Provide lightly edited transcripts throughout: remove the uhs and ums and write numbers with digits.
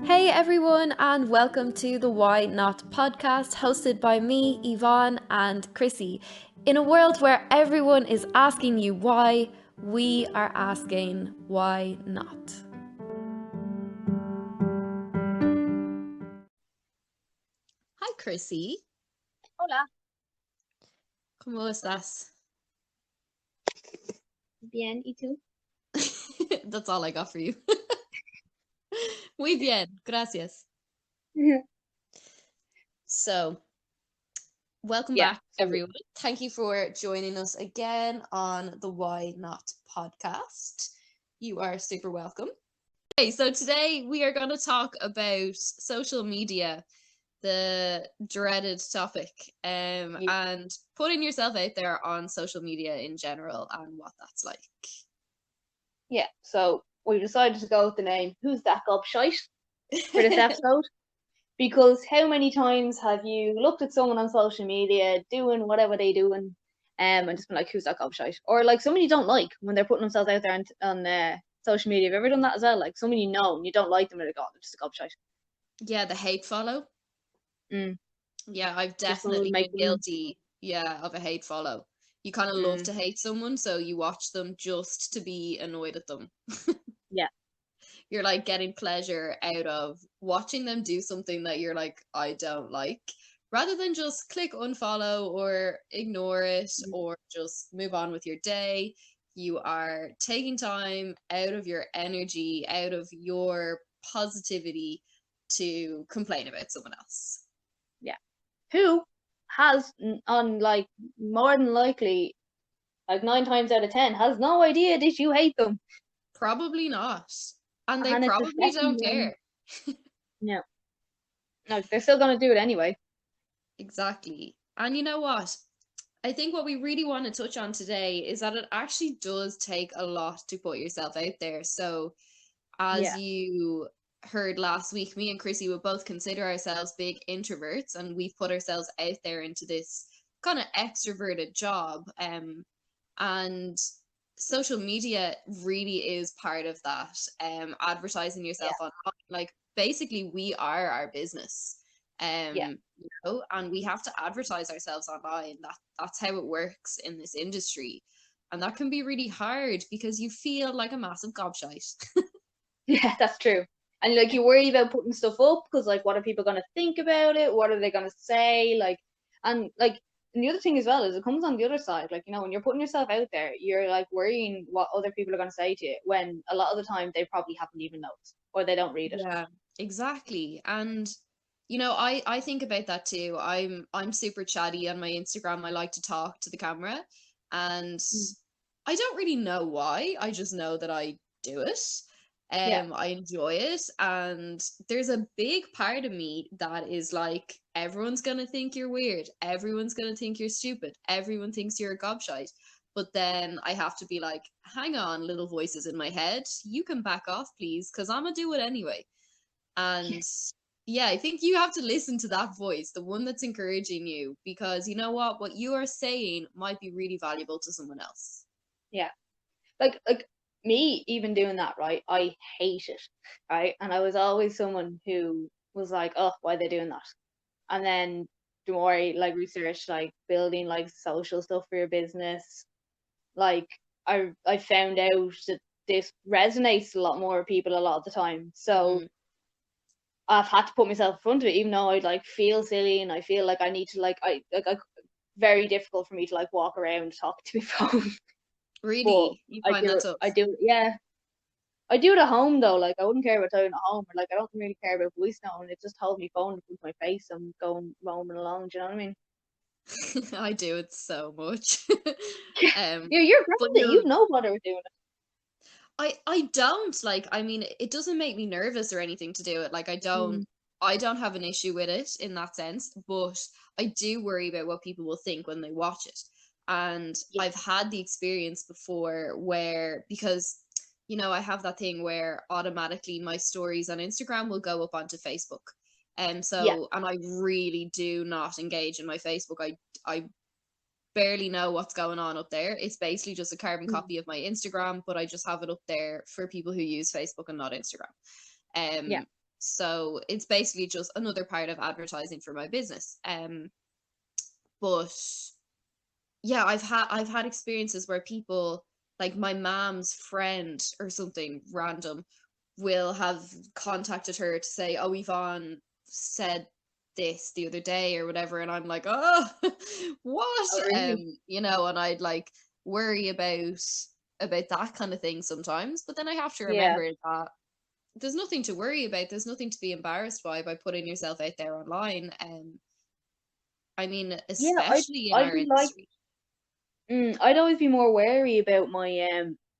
Hey everyone, and welcome to the Why Not podcast, hosted by me, Yvonne, and Chrissy. In a world where everyone is asking you why, we are asking why not. Hi Chrissy. Hola. ¿Cómo estás? Bien, ¿y tú? That's all I got for you. Muy bien, gracias. So, welcome Yeah, back, everyone. Thank you for joining us again on the Why Not podcast. You are super welcome. Okay, so today we are going to talk about social media, the dreaded topic, and putting yourself out there on social media in general and what that's like. Yeah, so we decided to go with the name Who's That Gobshite for this episode because how many times have you looked at someone on social media doing whatever they doing and just been like, who's that gobshite? Or like someone you don't like when they're putting themselves out there on social media. Have you ever done that as well? Like someone you know and you don't like them and they're like, oh, they're just a gobshite. Yeah, the hate follow. Mm. Yeah, I've Just someone would definitely make been them. guilty, yeah, of a hate follow. You kind of love Mm. to hate someone, so you watch them just to be annoyed at them. Yeah. You're like getting pleasure out of watching them do something that you're like, I don't like, rather than just click unfollow or ignore it Mm. or just move on with your day. You are taking time out of your energy, out of your positivity to complain about someone else. Yeah. Who has on like more than likely like 9 times out of 10 has no idea that you hate them, Probably not. And they and it's probably affecting don't them. care. No, no, they're still gonna do it anyway. Exactly. And you know what? I think what we really want to touch on today is that it actually does take a lot to put yourself out there. So, as Yeah, you heard last week, me and Chrissy would both consider ourselves big introverts, and we've put ourselves out there into this kind of extroverted job. And social media really is part of that. Advertising yeah, yourself online, like basically, we are our business. yeah, And we have to advertise ourselves online. That's how it works in this industry, and that can be really hard because you feel like a massive gobshite. yeah. That's true. And like you worry about putting stuff up because like what are people gonna think about it? What are they gonna say? Like, and like, and the other thing as well is it comes on the other side. Like when you're putting yourself out there, you're like worrying what other people are gonna say to you when a lot of the time they probably haven't even noticed or they don't read it. Yeah, exactly. And I think about that too. I'm super chatty on my Instagram. I like to talk to the camera, and Mm. I don't really know why. I just know that I do it. Yeah, I enjoy it, and there's a big part of me that is like, everyone's gonna think you're weird. Everyone's gonna think you're stupid. Everyone thinks you're a gobshite. But then I have to be like, hang on, little voices in my head, you can back off, please, because I'm gonna do it anyway. yeah, And yeah, I think you have to listen to that voice, the one that's encouraging you, because you know what you are saying might be really valuable to someone else. yeah. Like me even doing that, right? I hate it, right? And I was always someone who was like, oh, why are they doing that? And then the more I like research like building like social stuff for your business, like I found out that this resonates a lot more with people a lot of the time. So Mm. I've had to put myself in front of it, even though I like feel silly and I feel like I need to I very difficult for me to like walk around talk to my phone. But Really, you I find do that it. tough? I do it. Yeah, I do it at home though. Like I wouldn't care about doing it at home. Or, like I don't really care about voice now, and it just hold my phone with my face and going roaming along. Do you know what I mean? I do it so much. Yeah, you're But grounded. no, You know what they're doing. I don't like. I mean, it doesn't make me nervous or anything to do it. Like Mm. I don't have an issue with it in that sense, but I do worry about what people will think when they watch it. And Yeah, I've had the experience before where, because I have that thing where automatically my stories on Instagram will go up onto Facebook. And yeah, so, and I really do not engage in my Facebook. I barely know what's going on up there. It's basically just a carbon mm. copy of my Instagram, but I just have it up there for people who use Facebook and not Instagram. Yeah. So it's basically just another part of advertising for my business. But yeah, I've had experiences where people, like my mom's friend or something random, will have contacted her to say, "Oh, Yvonne said this the other day or whatever," and I'm like, "Oh, what?" Oh, really? And I'd like worry about that kind of thing sometimes. But then I have to Yeah. remember that there's nothing to worry about. There's nothing to be embarrassed by putting yourself out there online. I mean, Yeah, I'd especially in I'd our be like, industry. I'd always be more wary about my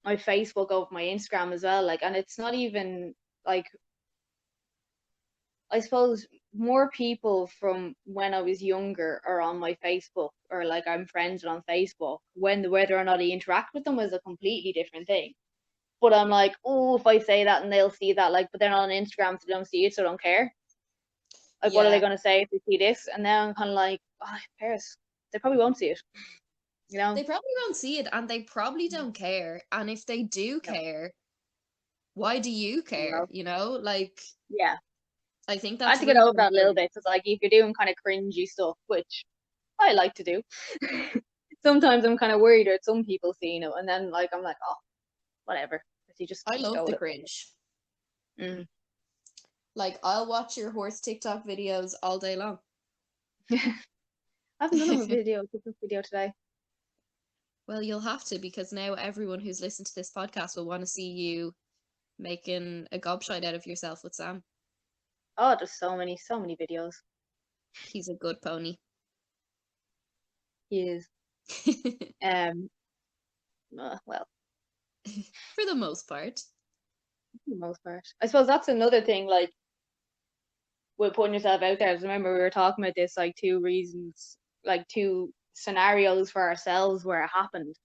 Facebook over my Instagram as well. Like, and it's not even like, I suppose more people from when I was younger are on my Facebook, or like I'm friends on Facebook. Whether or not I interact with them is a completely different thing. But I'm like, oh, if I say that and they'll see that, like, but they're not on Instagram, so they don't see it, so I don't care. Like, what are they Yeah, gonna say if they see this? And then I'm kind of like, oh, who cares? They probably won't see it, you know? they probably won't see it and they probably don't care. And if they do No, care, why do you care? no. Like, Yeah, I think I had that's to get really over that a little important. bit. Cause like if you're doing kind of cringy stuff, which I like to do, sometimes I'm kind of worried at some people seeing it, and then like I'm like, oh, whatever. You I just love go the with cringe. it. Like, I'll watch your horse TikTok videos all day long. I haven't done a video, TikTok video today. Well, you'll have to, because now everyone who's listened to this podcast will want to see you making a gobshite out of yourself with Sam. Oh, there's so many videos. He's a good pony. He is. Um, well, For the most part. for the most part. I suppose that's another thing, like, with putting yourself out there. I remember we were talking about this, like, two reasons, like, two scenarios for ourselves where it happened.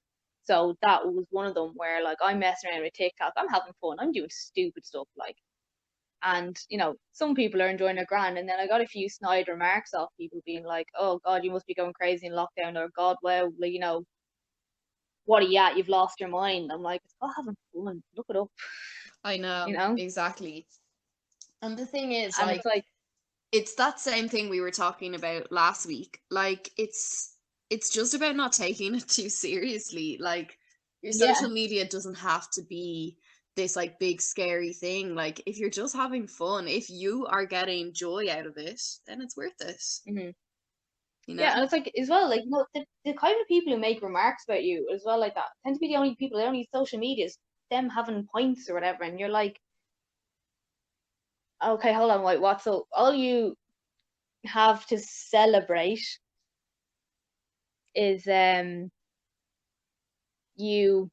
So that was one of them where, like, I'm messing around with TikTok. I'm having fun. I'm doing stupid stuff, like, and, some people are enjoying their grand. And then I got a few snide remarks off people being like, oh, God, you must be going crazy in lockdown, or God, wow, like, what are you at? You've lost your mind. I'm like, it's all having fun. Look it up, I you know, know? exactly. And the thing is, And like, it's like, it's that same thing we were talking about last week. Like, it's just about not taking it too seriously. Like, your yeah, social media doesn't have to be this like big scary thing. Like, if you're just having fun, if you are getting joy out of it, then it's worth it, hmm you yeah. know? And it's like, as well, like, the kind of people who make remarks about you as well, like that, tend to be the only people that don't use social medias, them having points or whatever. And you're like, okay, hold on, wait, what? So all you have to celebrate is you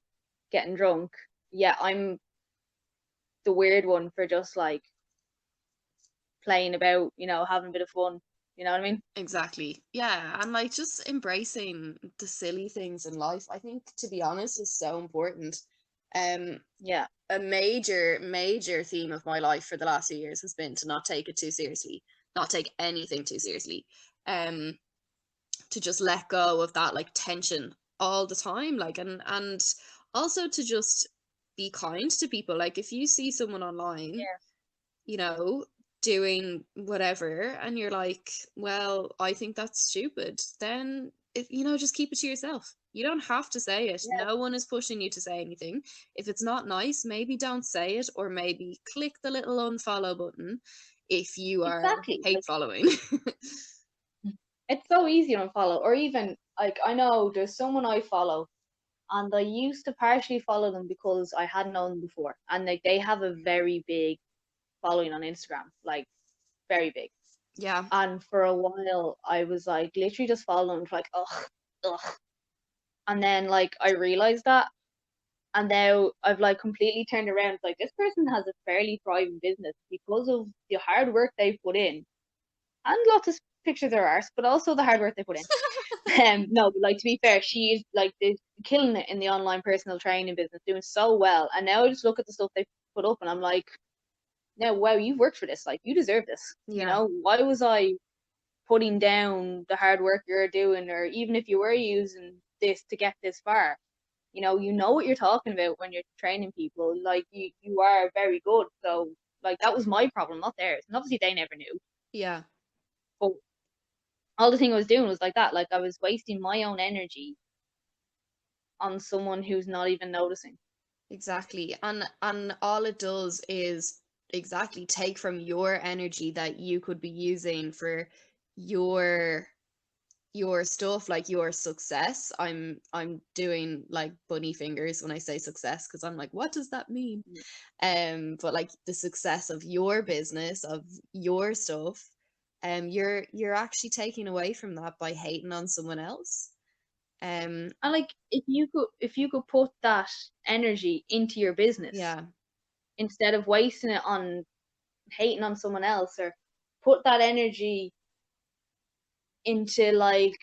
getting drunk. Yeah, I'm the weird one for just like playing about, having a bit of fun. You know what I mean? Exactly. Yeah, and like just embracing the silly things in life, I think, to be honest, is so important. Um, Yeah. a major theme of my life for the last few years has been to not take it too seriously, not take anything too seriously. Um, to just let go of that like tension all the time, like, and also to just be kind to people. Like, if you see someone online, Yeah. you know, doing whatever, and you're like, well, I think that's stupid, then just keep it to yourself. You don't have to say it. Yeah. No one is pushing you to say anything. If it's not nice, maybe don't say it, or maybe click the little unfollow button if you are Exactly. hate Like, following. it's so easy to unfollow. Or even like I know there's someone I follow, and I used to partially follow them because I hadn't known them before. And like they have a very big following on Instagram, like very big. Yeah, And for a while I was like literally just following them for like, ugh, ugh. And then like I realized that, and now I've like completely turned around. It's like this person has a fairly thriving business because of the hard work they put in, and lots of pictures are ours, but also the hard work they put in. No, but like to be fair, she is like killing it in the online personal training business, doing so well. And now I just look at the stuff they put up, and I'm like, no, wow, you've worked for this. Like you deserve this. yeah, Why was I putting down the hard work you're doing, or even if you were using this to get this far? You know what you're talking about when you're training people. Like you are very good. So Like, that was my problem, not theirs. And obviously they never knew. Yeah, But all the thing I was doing was like that. Like, I was wasting my own energy on someone who's not even noticing. exactly. And all it does is exactly take from your energy that you could be using for your your stuff, like your success. I'm doing like bunny fingers when I say success because I'm like, what does that mean? But like the success of your business, of your stuff, you're actually taking away from that by hating on someone else. And like, if you could put that energy into your business Yeah, instead of wasting it on hating on someone else, or put that energy into like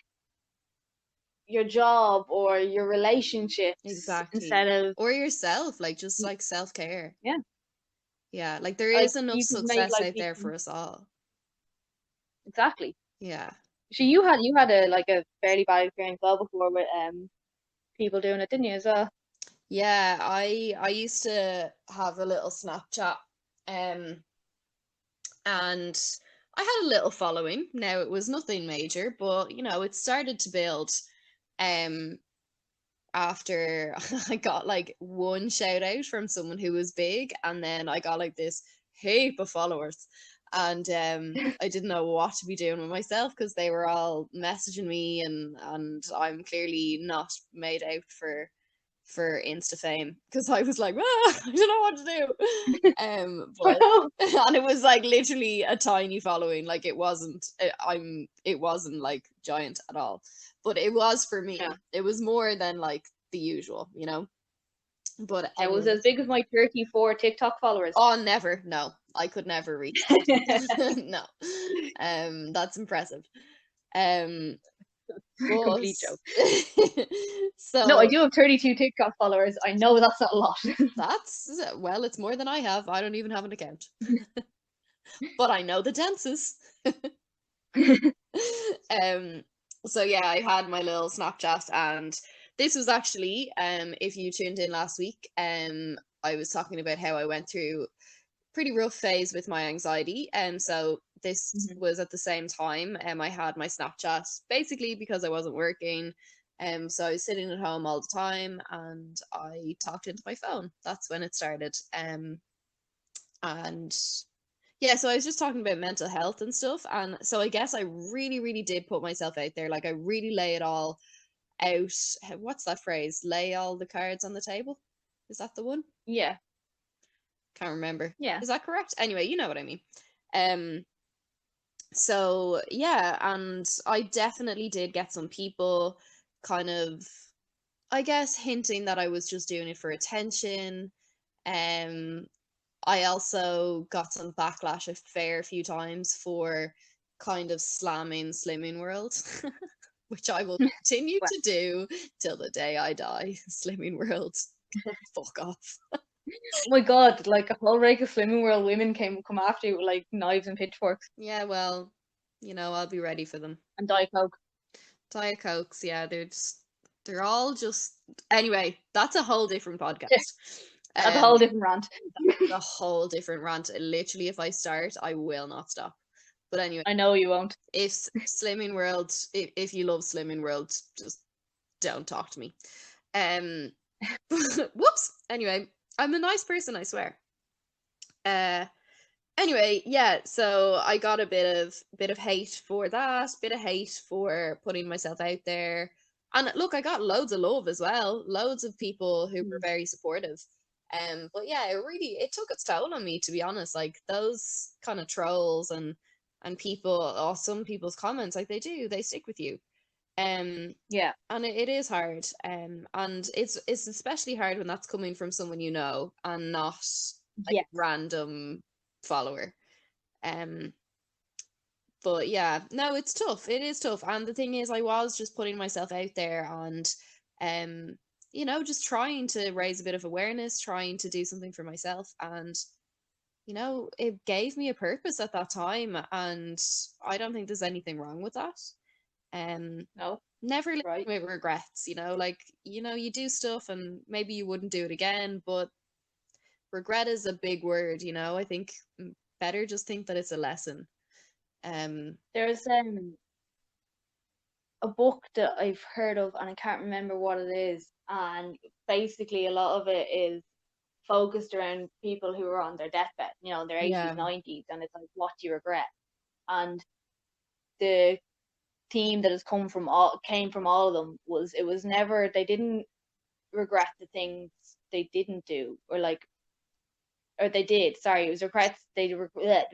your job or your relationships exactly. instead of, Or yourself, like just like self-care. yeah, Yeah, like there like is enough you could make success like out there for us all. exactly. Yeah. So you had a like a fairly bad experience well before with people doing it, didn't you, as well? Yeah, I used to have a little Snapchat, um, and I had a little following. Now it was nothing major, but you know, it started to build. Um, after I got like one shout out from someone who was big, and then I got like this heap of followers. And I didn't know what to be doing with myself because they were all messaging me, and I'm clearly not made out for Insta fame because I was like, I don't know what to do. But and it was like literally a tiny following. Like it wasn't, it wasn't like giant at all. But it was for me. Yeah, It was more than like the usual, you know. But it was anyway, as big as my 34 TikTok followers. oh, never. No, I could never reach that. No, that's impressive. Um, but Complete joke. No, I so do have 32 TikTok followers. I know that's not a lot. that's, well, it's more than I have. I don't even have an account, but I know the dances. um, so yeah, I had my little Snapchat, and this was actually, if you tuned in last week, I was talking about how I went through pretty rough phase with my anxiety. So this Mhm. was at the same time. I had my Snapchat basically because I wasn't working. So I was sitting at home all the time and I talked into my phone. That's when it started. And yeah, so I was just talking about mental health and stuff. And so I guess I really, really did put myself out there. Like I really lay it all out. What's that phrase? Lay all the cards on the table. Is that the one? Yeah, Can't remember. yeah. Is that correct? Anyway, you know what I mean. Um, so yeah, and I definitely did get some people kind of, I guess, hinting that I was just doing it for attention. Um, I also got some backlash a fair few times for kind of slamming Slimming World, which I will continue Well, to do till the day I die. Slimming World, fuck off. oh my God, like a whole rake of Slimming World women come after you with like knives and pitchforks Yeah, well, you know, I'll be ready for them. and Diet Coke. Diet Cokes, yeah, they're all just, anyway, that's a whole different podcast. That's a Um whole different rant. a whole different rant. Literally, if I start, I will not stop. But anyway, I know you won't. if Slimming World, if you love Slimming World, just don't talk to me. Um whoops. Anyway, I'm a nice person, I swear. Uh anyway, yeah, so I got a bit of hate for that, bit of hate for putting myself out there. And look, I got loads of love as well, loads of people who were Mm. very supportive. But yeah, it took its toll on me, to be honest. Like those kind of trolls and people, or some people's comments, like they stick with you. Um Yeah, and it is hard. And it's especially hard when that's coming from someone you know and not like yeah, a random follower. Um, but yeah, no, it's tough. It is tough. And the thing is, I was just putting myself out there and, um, you know, just trying to raise a bit of awareness, trying to do something for myself. And, you know, it gave me a purpose at that time. And I don't think there's anything wrong with that. Um, no, never live right. with regrets, you know, like, you know, you do stuff and maybe you wouldn't do it again, but regret is a big word, you know. I think better just think that it's a lesson. There's a book that I've heard of, and I can't remember what it is, and basically a lot of it is focused around people who are on their deathbed, you know, in their 80s, Yeah, 90s, and it's like, what do you regret? And the theme that has came from all of them was, it was never, they didn't regret the things they didn't do, or like, or they did. Sorry, it was regrets. Didn't regret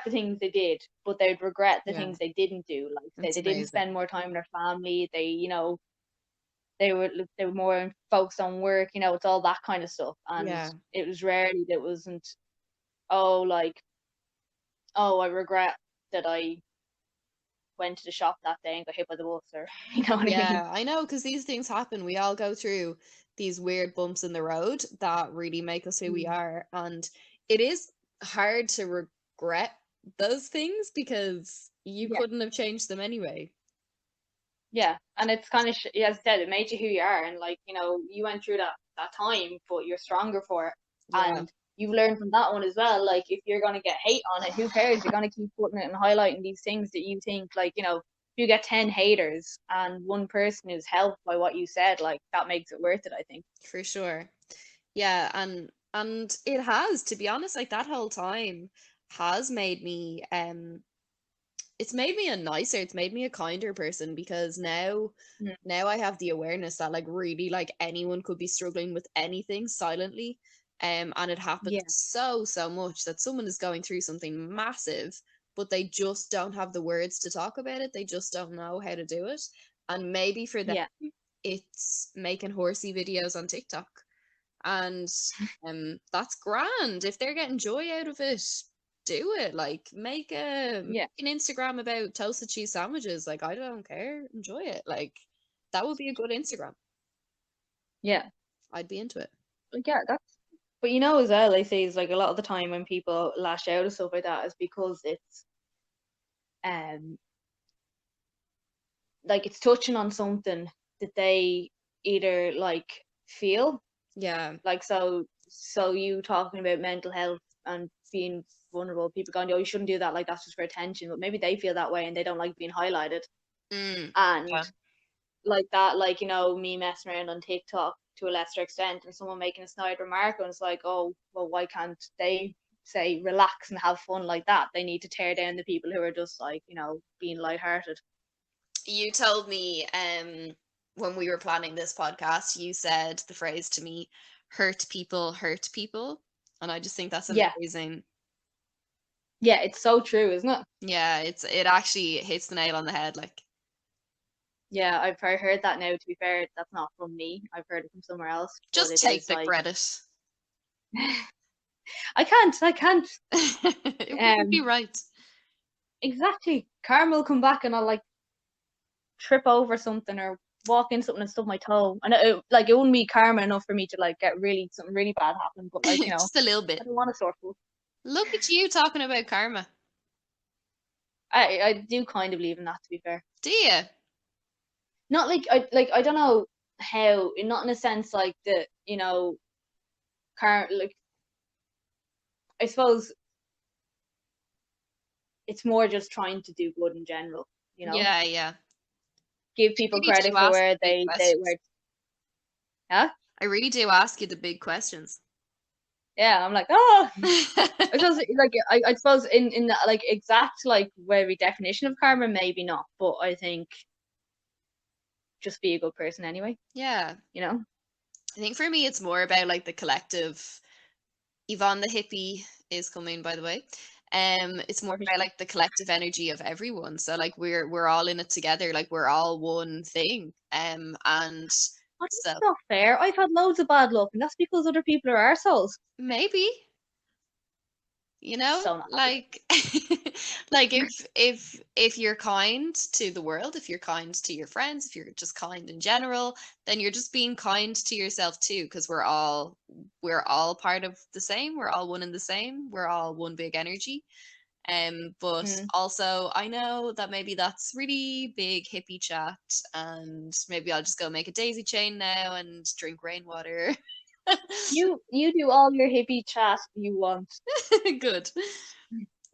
the things they did, but they'd regret the yeah, things they didn't do. Like that's they didn't amazing. spend more time with their family. They, you know, they were more focused on work. You know, it's all that kind of stuff. And Yeah, it was rarely that wasn't, oh, like, oh, I regret that I went to the shop that day and got hit by the bus, or you know what I mean? yeah, I know, because these things happen. We all go through these weird bumps in the road that really make us who we Mm. are. And it is hard to regret those things because you Yeah, couldn't have changed them anyway. yeah, and it's kind of as I said, it made you who you are, and like, you know, you went through that time, but you're stronger for it, Yeah. and you've learned from that one as well. Like, if you're gonna get hate on it, who cares? You're gonna keep putting it and highlighting these things that you think, like, you know, if you get 10 haters and one person is helped by what you said, like, that makes it worth it, I think. For sure. Yeah, and it has, to be honest, like that whole time has made me it's made me a nicer, it's made me a kinder person because Mm. now I have the awareness that like really like anyone could be struggling with anything silently. And it happens Yeah, so much that someone is going through something massive, but they just don't have the words to talk about it. They just don't know how to do it. And maybe for them yeah, it's making horsey videos on TikTok. And that's grand. If they're getting joy out of it, do it. Like yeah, make an Instagram about toasted cheese sandwiches. Like I don't care. Enjoy it. Like that would be a good Instagram. yeah. I'd be into it. Like, yeah, that's. But you know as well, I say is like a lot of the time when people lash out and stuff like that is because it's um like it's touching on something that they either like feel Yeah. like, so you talking about mental health and being vulnerable, people going, oh, you shouldn't do that, like that's just for attention, but maybe they feel that way and they don't like being highlighted. Mm. And Yeah. like that, like, you know, me messing around on TikTok to a lesser extent and someone making a snide remark, and it's like, oh well, why can't they say relax and have fun like that? They need to tear down the people who are just like, you know, being lighthearted. You told me when we were planning this podcast, you said the phrase to me, hurt people. And I just think that's Yeah, amazing. yeah, it's so true, isn't it? Yeah, it actually hits the nail on the head. Like Yeah, I've heard that now. To be fair, that's not from me. I've heard it from somewhere else, but just it take is the like, credit. I can't. It wouldn't be Um, right. exactly. Karma will come back and I'll like trip over something or walk in something and stub my toe, and like it wouldn't be karma enough for me to like get really something really bad happen, but like, you know, Just a little I bit. don't want to sore foot. Look at you talking about karma. I do kind of believe in that, to be fair. Do you? Not I don't know how, not in a sense like the, you know, like I suppose it's more just trying to do good in general, you know, Yeah, yeah. give I people really do credit for ask where the big they questions. where. Huh? I really do ask you the big questions. Yeah, I'm like, oh, I suppose like I suppose in the, like exact like very definition of karma, maybe not, but I think just be a good person anyway, Yeah. you know. I think for me it's more about like the collective. Yvonne the hippie is coming, by the way. It's more about like the collective energy of everyone. So like we're all in it together, like we're all one thing. And But so it's not fair. I've had loads of bad luck, and that's because other people are arseholes. maybe, you know, So not happy. like like if you're kind to the world, if you're kind to your friends, if you're just kind in general, then you're just being kind to yourself too, because we're all part of the same, we're all one and the same, we're all one big energy. But Mm. also I know that maybe that's really big hippie chat, and maybe I'll just go make a daisy chain now and drink rainwater. You do all your hippie chat you want. Good.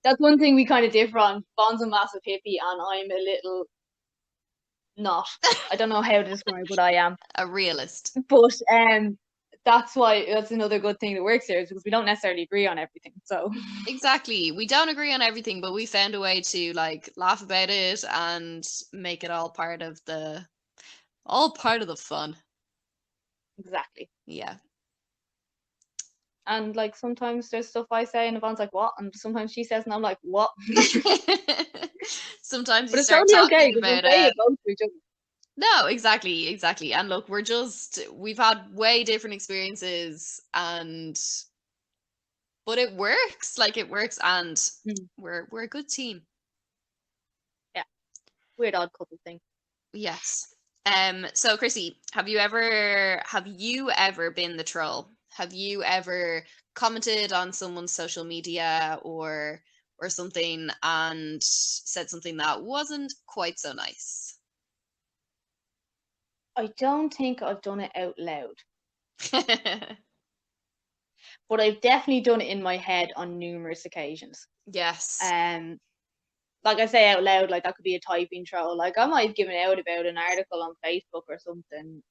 That's one thing we kind of differ on. Bond's a massive hippie, and I'm a little not. I don't know how to describe what I am, A realist. but that's another good thing that works here is because we don't necessarily agree on everything. So Exactly. We don't agree on everything, but we found a way to like laugh about it and make it all part of the fun. exactly. Yeah. And like sometimes there's stuff I say and Yvonne's like, what? And sometimes she says and I'm like, what? Sometimes you But it's start totally okay talking because we'll about say it both to each other. no, exactly. And look, we've had way different experiences and but it works. Like it works and we're a good team. Yeah. Weird odd couple thing. Yes. So Chrissy, have you ever been the troll? Have you ever commented on someone's social media or something and said something that wasn't quite so nice? I don't think I've done it out loud, but I've definitely done it in my head on numerous occasions. Yes. Like I say out loud, like that could be a typing troll. Like I might have given out about an article on Facebook or something,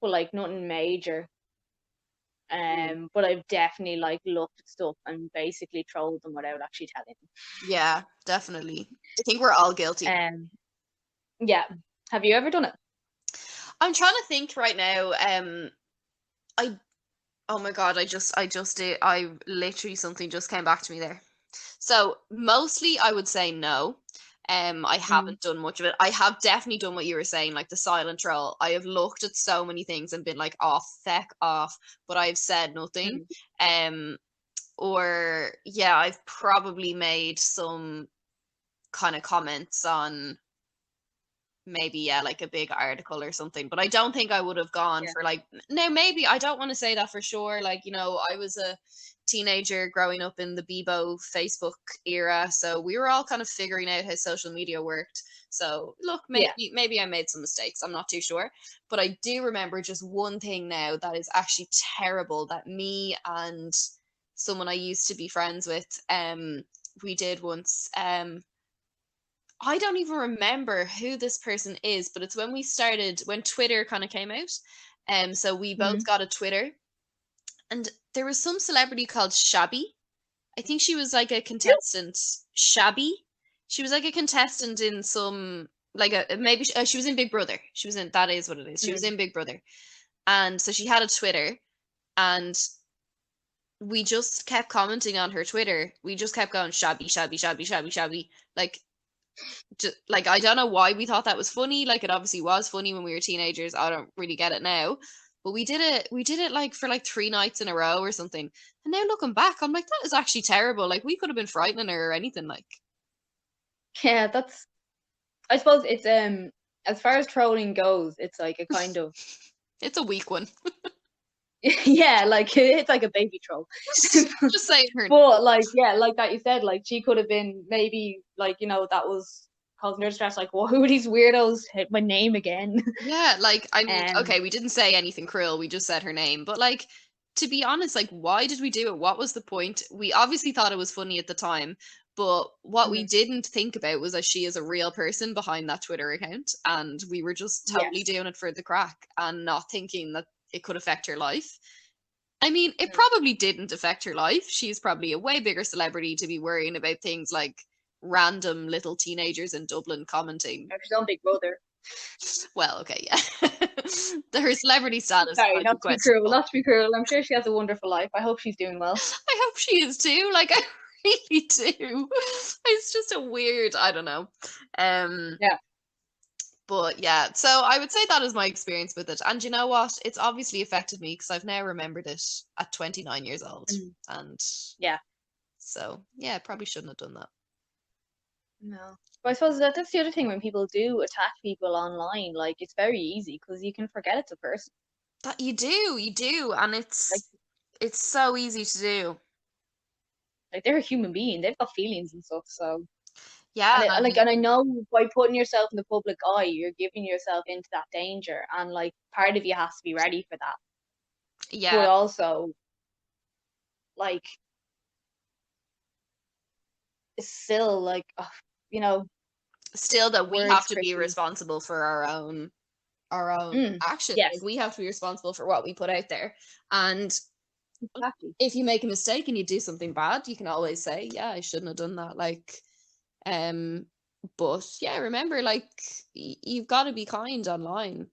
but like nothing major. But I've definitely like looked at stuff and basically trolled them without actually telling them. Yeah, definitely. I think we're all guilty. Yeah. Have you ever done it? I'm trying to think right now. I oh my God, I just did I literally something just came back to me there. So mostly I would say no. I haven't done much of it. I have definitely done what you were saying, like the silent troll. I have looked at so many things and been like, oh, feck off, but I've said nothing. Or yeah, I've probably made some kind of comments on maybe yeah like a big article or something, but I don't think I would have gone for like now maybe I don't want to say that for sure, like you know I was a teenager growing up in the Bebo Facebook era, so we were all kind of figuring out how social media worked. So look, maybe I made some mistakes, I'm not too sure, but I do remember just one thing now that is actually terrible that me and someone I used to be friends with we did once. I don't even remember who this person is, but it's when Twitter kind of came out. So we both got a Twitter, and there was some celebrity called Shabby. I think she was like a contestant. Shabby. She was like a contestant in some like a maybe she was in Big Brother. She was in that is what it is. She was in Big Brother, and so she had a Twitter, and we just kept commenting on her Twitter. We just kept going shabby, shabby, shabby, shabby, shabby. Like just like I don't know why we thought that was funny. Like it obviously was funny when we were teenagers. I don't really get it now. But we did it like for like 3 nights in a row or something. And now looking back, I'm like, that is actually terrible. Like we could have been frightening her or anything like. Yeah, that's I suppose it's as far as trolling goes, it's like a kind of It's a weak one. yeah, like it's like a baby troll. Just saying her. But like yeah, like that you said, like she could have been maybe like that was causing her stress. Like, well, who are these weirdos? Hit my name again. Yeah, like I mean, okay, we didn't say anything cruel. We just said her name. But like to be honest, like why did we do it? What was the point? We obviously thought it was funny at the time, but what we didn't think about was that she is a real person behind that Twitter account, and we were just totally doing it for the crack and not thinking that it could affect her life. I mean, it probably didn't affect her life. She's probably a way bigger celebrity to be worrying about things like random little teenagers in Dublin commenting. She's on Big Brother. Well, okay, yeah. Her celebrity status Sorry, might not be to be cruel, questionable. not to be cruel. I'm sure she has a wonderful life. I hope she's doing well. I hope she is too. Like I really do. It's just a weird, I don't know. Yeah. But yeah, so I would say that is my experience with it. And you know what? It's obviously affected me because I've now remembered it at 29 years old. And yeah. So yeah, probably shouldn't have done that. No. But I suppose that's the other thing when people do attack people online, like it's very easy because you can forget it's a person. That you do, and it's so easy to do. Like they're a human being, they've got feelings and stuff, so Yeah, And I know by putting yourself in the public eye, you're giving yourself into that danger, and like part of you has to be ready for that. yeah, But also, like, it's still like, you know, still that we words have to for be speech. responsible for our own action. Like Yes, we have to be responsible for what we put out there. And exactly. if you make a mistake and you do something bad, you can always say, yeah, I shouldn't have done that. Like, um, but yeah, remember, like, you've got to be kind online.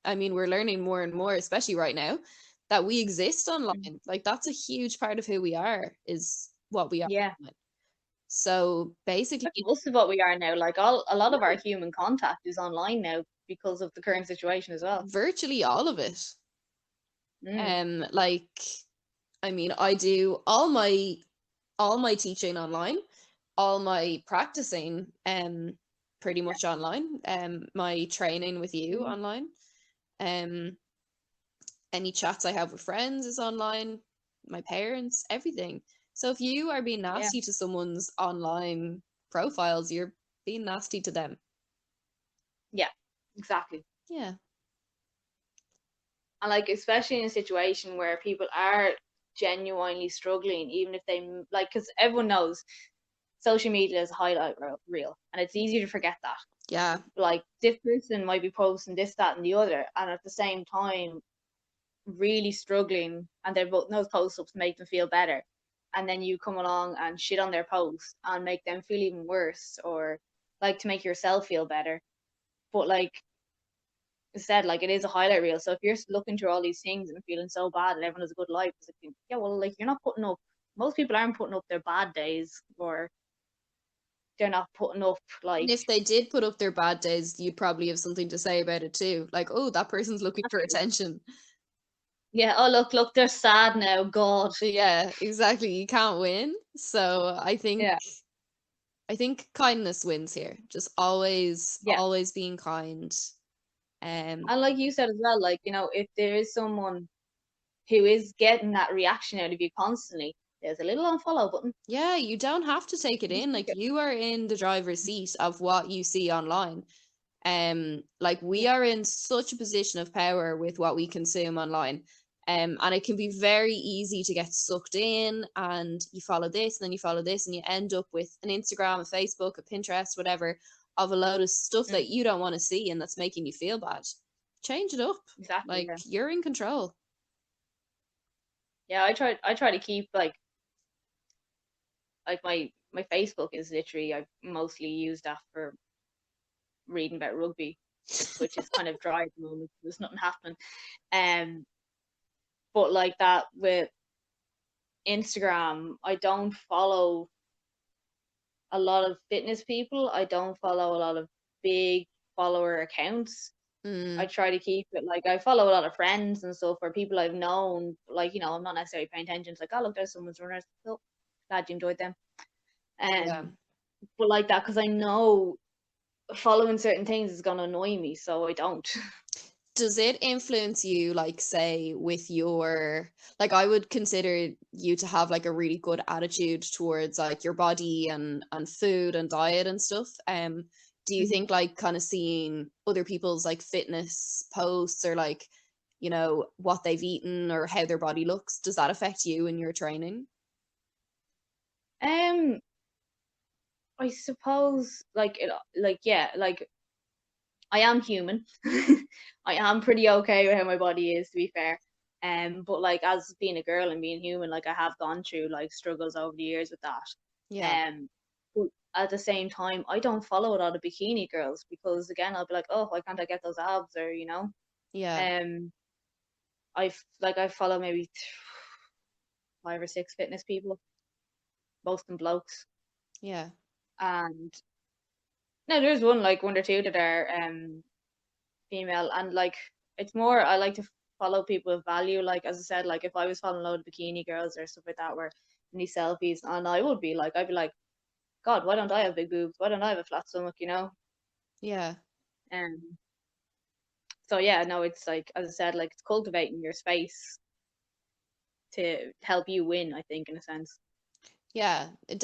I mean, we're learning more and more, especially right now, that we exist Mm. online. Like, that's a huge part of who we are, is what we are Yeah, online. So basically, like most of what we are now, like a lot of our human contact is online now because of the current situation as well. virtually all of it. Mm. Like, I mean, I do all my teaching online, all my practicing pretty much online, my training with you Mm. online, um any chats I have with friends is online, my parents, everything. So if you are being Yeah, nasty to someone's online profiles, you're being nasty to them. yeah, exactly. Yeah. And like, especially in a situation where people are genuinely struggling, even if they like, because everyone knows social media is a highlight reel, and it's easy to forget that. Yeah. Like, this person might be posting this, that, and the other, and at the same time, really struggling, and they're both those post ups make them feel better. And then you come along and shit on their post and make them feel even worse, or like to make yourself feel better. But like, said, like, it is a highlight reel. So if you're looking through all these things and feeling so bad that everyone has a good life, it's like, yeah, well, like, you're not putting up. Most people aren't putting up their bad days, or they're not putting up And like, if they did put up their bad days, you'd probably have something to say about it too. Like, oh, that person's looking for attention. yeah, oh look, they're sad now. God, Yeah, exactly. You can't win. So yeah, I think kindness wins here. Just always, yeah. always being kind. Um, And like you said as well, like, if there is someone who is getting that reaction out of you constantly, there's a little unfollow button. yeah, you don't have to take it Just in. click Like it. you are in the driver's seat of what you see online. Like we Yeah. are in such a position of power with what we consume online. And it can be very easy to get sucked in and you follow this and then you follow this and you end up with an Instagram, a Facebook, a Pinterest, whatever, of a load of stuff Mm, that you don't want to see and that's making you feel bad. Change it up. exactly. Like Yeah. you're in control. Yeah. I try to keep like my Facebook is literally, I mostly use that for reading about rugby, which is kind of dry at the moment. There's nothing happening. Um, but like that with Instagram, I don't follow a lot of fitness people. I don't follow a lot of big follower accounts. I Mm, try to keep it like, I follow a lot of friends and stuff, or people I've known. Like, I'm not necessarily paying attention. It's like, oh look, there's someone's runners. So glad you enjoyed them. yeah. But like that, because I know following certain things is gonna annoy me, so I don't. Does it influence you, like, say, with your, like, I would consider you to have like a really good attitude towards like your body and food and diet and stuff. Do you Mhm. think like kind of seeing other people's like fitness posts or like, what they've eaten or how their body looks, does that affect you in your training? Um, I suppose like yeah, like I am human. I am pretty okay with how my body is, to be fair. But like, as being a girl and being human, like, I have gone through like struggles over the years with that. Yeah. But at the same time, I don't follow a lot of bikini girls because again, I'll be like, oh, why can't I get those abs? Or Yeah. um, I follow maybe 5 or 6 fitness people, most of them blokes, Yeah. and no, there's one or two that are female, and like, it's more, I like to follow people with value. Like, as I said, like, if I was following a load of bikini girls or stuff like that, where in these selfies, and I'd be like, God, why don't I have big boobs? Why don't I have a flat stomach? Yeah. Um, so yeah, no, it's like, as I said, like, it's cultivating your space to help you win, I think, in a sense. Yeah, it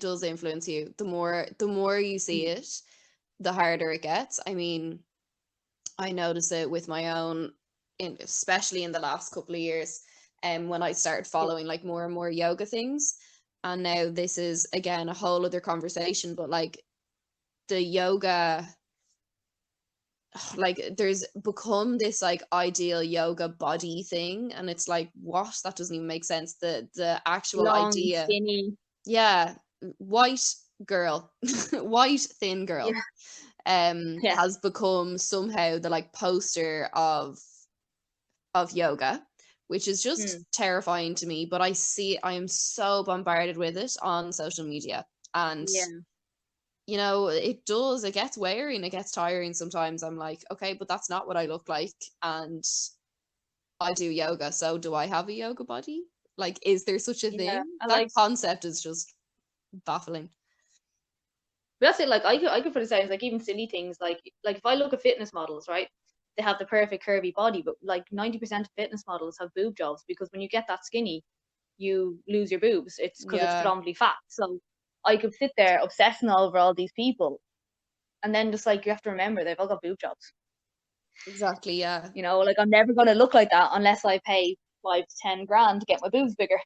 does influence you. The more you see it, the harder it gets. I mean, I notice it with my own, especially in the last couple of years, when I started Yeah. following like more and more yoga things. And now this is again a whole other conversation, but like the yoga, like there's become this like ideal yoga body thing, and it's like, what? That doesn't even make sense. The actual Long, idea, skinny. yeah, white girl, white thin girl, Yeah. Yeah. has become somehow the like poster of yoga, which is just Mm. terrifying to me. But I am so bombarded with it on social media. And, Yeah. it gets wearing, it gets tiring sometimes. I'm like, okay, but that's not what I look like. And I do yoga. So do I have a yoga body? Like, is there such a Yeah. thing? I That like. concept is just baffling. But that's it. Like I could put it aside, like even silly things. Like if I look at fitness models, right? They have the perfect curvy body, but like 90% of fitness models have boob jobs because when you get that skinny, you lose your boobs. It's because it's Yeah, predominantly fat. So I could sit there obsessing over all these people, and then just like you have to remember they've all got boob jobs. exactly. Yeah. Like I'm never gonna look like that unless I pay 5 to 10 grand to get my boobs bigger.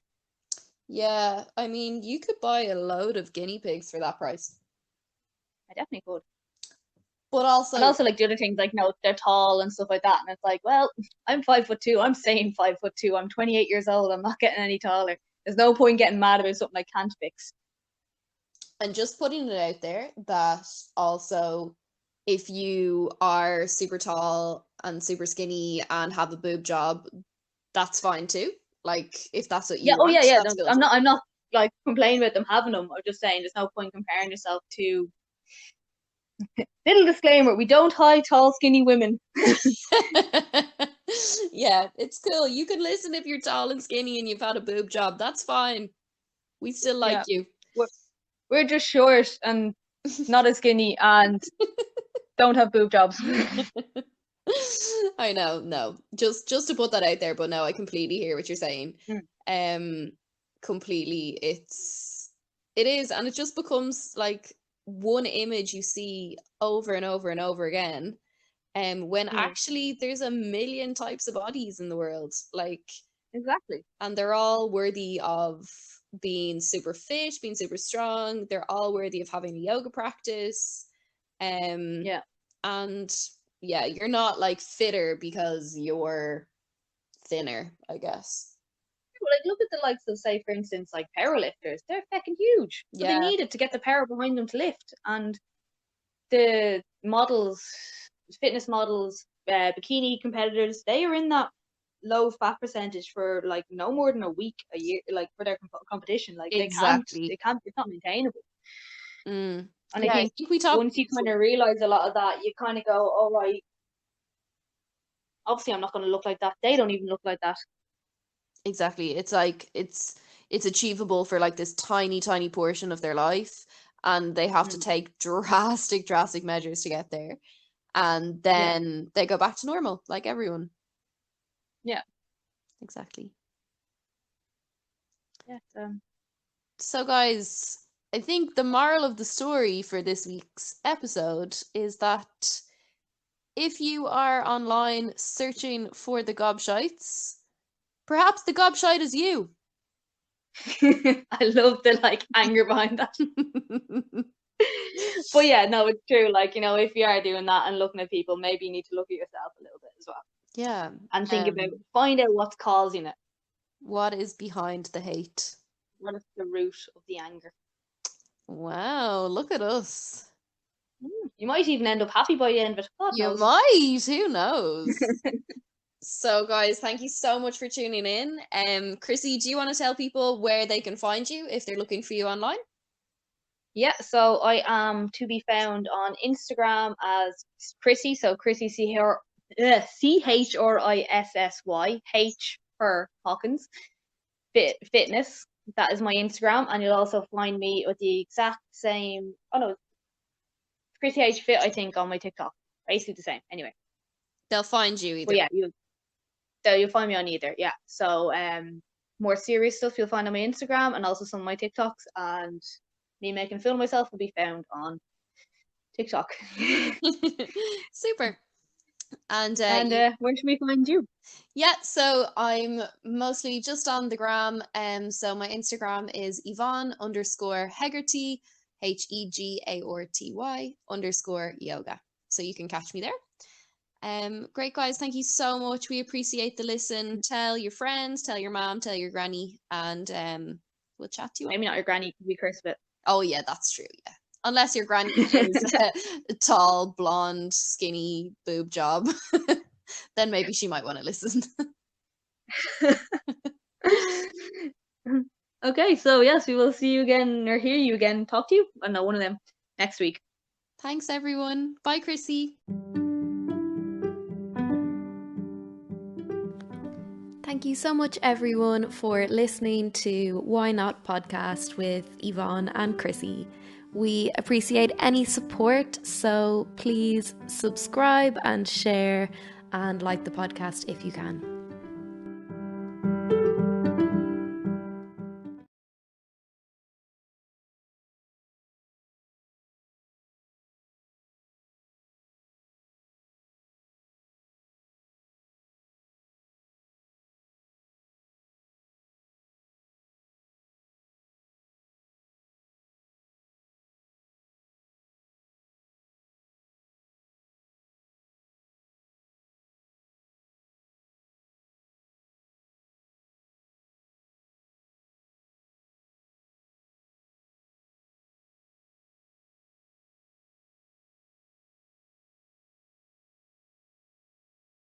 Yeah. I mean, you could buy a load of guinea pigs for that price. I definitely could. But And also, also like the other things, like they're tall and stuff like that, and it's like, well, I'm 5'2". I'm staying 5'2". I'm 28 years old. I'm not getting any taller. There's no point getting mad about something I can't fix. and just putting it out there that also, if you are super tall and super skinny and have a boob job, that's fine too. Like, if that's what Yeah. you Oh yeah. want, Yeah. that's No, good. I'm not like complaining about them having them. I'm just saying there's no point comparing yourself to. Little disclaimer: we don't hide tall, skinny women. Yeah, it's cool. You can listen if you're tall and skinny and you've had a boob job. That's fine. We still like Yeah. you. We're, we're just short and not as skinny and don't have boob jobs. I know, no. Just to put that out there, but no, I completely hear what you're saying. Mm. Um Completely. It is, and it just becomes like one image you see over and over and over again. When Mm. actually there's a million types of bodies in the world. Like, Exactly. and they're all worthy of being super fit, being super strong. They're all worthy of having a yoga practice. Um, Yeah. and yeah, you're not like fitter because you're thinner, I guess. Like look at the likes of, say, for instance, like powerlifters. They're fucking huge, so they Yeah, need it to get the power behind them to lift. And the models, fitness models, bikini competitors, they are in that low fat percentage for like no more than a week a year, like for their competition. Like exactly. it's not maintainable. Mm. And I Yeah, I think think we talked. once you kind of realize a lot of that, you kind of go, all right, obviously I'm not going to look like that. They don't even look like that. Exactly. It's like it's achievable for like this tiny, tiny portion of their life, and they have to Mm. take drastic measures to get there. And Yeah, then they go back to normal, like everyone. yeah, Exactly. yeah. So, guys, I think the moral of the story for this week's episode is that if you are online searching for the gobshites, perhaps the gobshite is you. I love the like anger behind that. But yeah, no, it's true. Like, if you are doing that and looking at people, maybe you need to look at yourself a little bit as well Yeah. and find out what's causing it. What is behind the hate? What is the root of the anger? Wow, look at us. You might even end up happy by the end of it. God You knows. might, who knows? So, guys, thank you so much for tuning in. Chrissy, do you want to tell people where they can find you if they're looking for you online? Yeah, so I am to be found on Instagram as Chrissy. So Chrissy CHRISSY H for Hawkins fitness. That is my Instagram, and you'll also find me with the exact same. Oh no, Chrissy H Fit, I think, on my TikTok. Basically the same. Anyway, They'll find you but either yeah, you'll find me on either. Yeah. So more serious stuff you'll find on my Instagram and also some of my TikToks, and me making a fool of myself will be found on TikTok. Super. And where should we find you? yeah, so I'm mostly just on the gram. So my Instagram is Yvonne_Hegarty, HEGAORTY_yoga. So you can catch me there. Great guys, thank you so much. We appreciate the listen. Tell your friends, tell your mom, tell your granny, and we'll chat to you. Maybe not your granny, because we curse a bit. Oh yeah, that's true. Yeah, unless your granny is a tall, blonde, skinny boob job, then maybe she might want to listen. Okay, so yes, we will see you again or hear you again, talk to you. I don't know, one of them next week. Thanks everyone. Bye, Chrissy. Thank you so much, everyone, for listening to Why Not podcast with Yvonne and Chrissy. We appreciate any support, so please subscribe and share and like the podcast if you can.